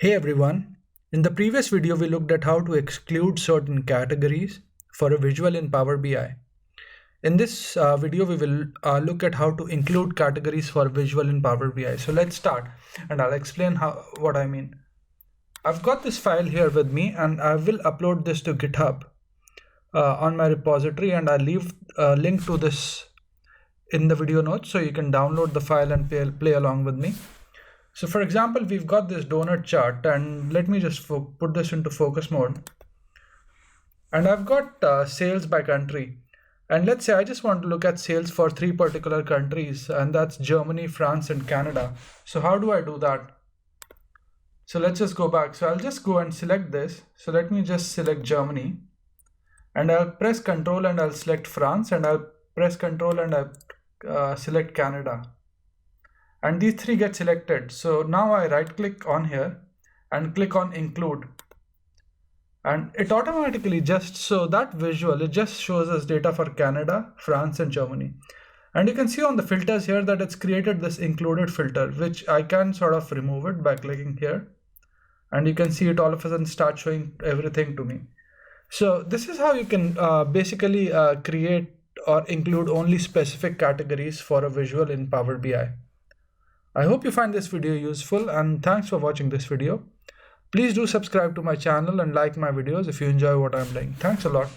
Hey everyone, in the previous video we looked at how to exclude certain categories for a visual in Power BI. In this video we will look at how to include categories for visual in Power BI. So let's start and I'll explain what I mean. I've got this file here with me and I will upload this to GitHub on my repository, and I'll leave a link to this in the video notes so you can download the file and play along with me. So for example, we've got this donut chart, and let me just put this into focus mode. And I've got sales by country. And let's say I just want to look at sales for 3 particular countries, and that's Germany, France, and Canada. So how do I do that? So let's just go back. So I'll just go and select this. So let me just select Germany, and I'll press Control and I'll select France, and I'll press Control and I'll select Canada. And these 3 get selected. So now I right click on here and click on include, and it automatically that visual, it just shows us data for Canada, France, and Germany. And you can see on the filters here that it's created this included filter, which I can sort of remove it by clicking here, and you can see it all of a sudden start showing everything to me. So this is how you can basically create or include only specific categories for a visual in Power BI. I hope you find this video useful, and thanks for watching this video. Please do subscribe to my channel and like my videos if you enjoy what I'm doing. Thanks a lot.